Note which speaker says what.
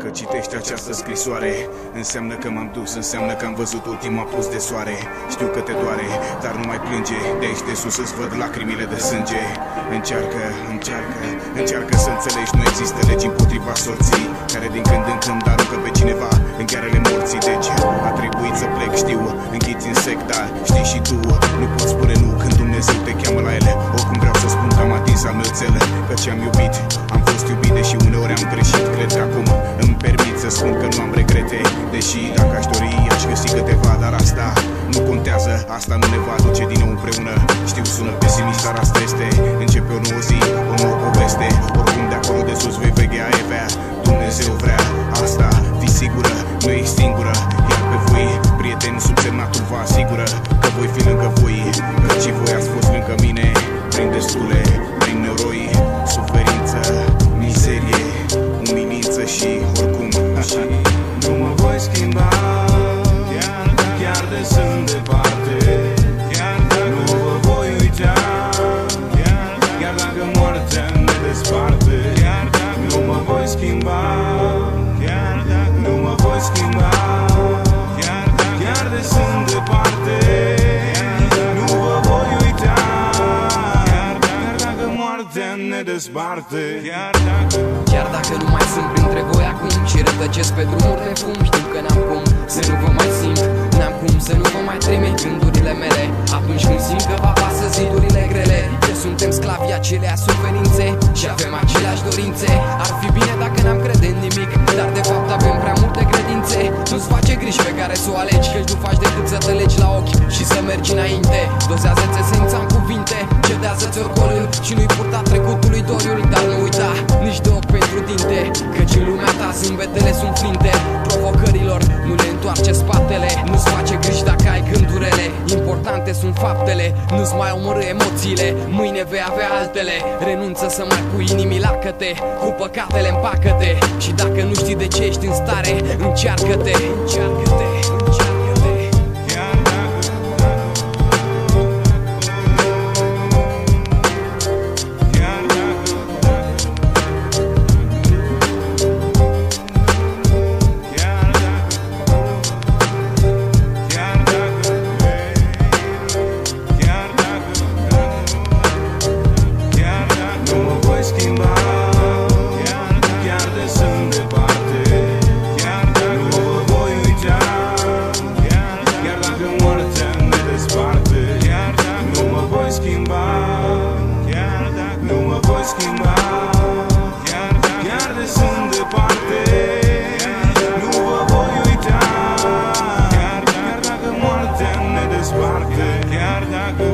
Speaker 1: Dacă citești această scrisoare, înseamnă că m-am dus, înseamnă că am văzut ultima pus de soare. Știu că te doare, dar nu mai plânge. De aici de sus îți văd lacrimile de sânge. Încearcă să înțelegi, nu există legi împotriva sorții, care din când în când aruncă pe cineva în ghearele morții. Deci a trebuit să plec, știu, închiți în sec, dar știi și tu, nu poți spune nu când Dumnezeu te cheamă la ele. Oricum vreau să spun că am atins al meu țel, căci am iubit, am fost iubit, deși uneori am greșit. Cred că acum îmi permit să spun că nu am regrete, deși dacă aș dori aș găsi câteva, dar asta nu contează, asta nu ne va aduce din nou împreună. Știu, sună pesimist, dar asta este. Începe o nouă zi, o nouă poveste. Oricum de acolo de sus vei veghea Evea. Dumnezeu vrea asta, fii sigură, nu ești singură. Iar pe voi, prieteni, subsemnatul vă asigură că voi fi lângă voi, căci voi ați fost lângă mine prin destule, prin neuroi, suferință, mizerie, umilință și oricum
Speaker 2: nu mă voi schimba, chiar de sunt departe. Nu vă voi uita, chiar dacă moartea ne desparte. Nu mă voi schimba, nu mă voi schimba, chiar de sunt departe. Nu vă voi uita, chiar dacă moartea ne desparte.
Speaker 3: Chiar dacă nu mai sunt printre voi acum și rătăcesc pe drumuri de fum, știu că n-am cum să nu vă mai simt, n-am cum să nu vă mai trimit gândurile mele atunci când simt că vă apasă zidurile grele. Că suntem sclavii acelea suferințe și avem aceleași dorințe. Ar fi bine dacă n-am crede în nimic, dar de fapt avem prea multe credințe. Nu-ți face griji pe care să o alegi, căci nu faci decât să te legi la ochi și să mergi înainte. Dozează-ți esența în cuvinte, cedează-ți orgoliul și nu-i purta trecutului doriul. Dar nu uita nici de ochi pentru dinte, căci în lumea ta zâmbetele sunt flinte. Provocărilor nu le întoarce spatele, nu-ți face griji dacă ai gândurile. Importante sunt faptele, nu-ți mai omorâ emoțiile, mâine vei avea altele. Renunță să mai pui inimii lacă-te, cu păcatele împacă-te. Și dacă nu știi de ce ești în stare, încearcă-te, încearcă-te, încearcă-te.
Speaker 2: Schimba, chiar de sunt departe. Nu vă voi uita, chiar dacă moartea ne desparte. Chiar dacă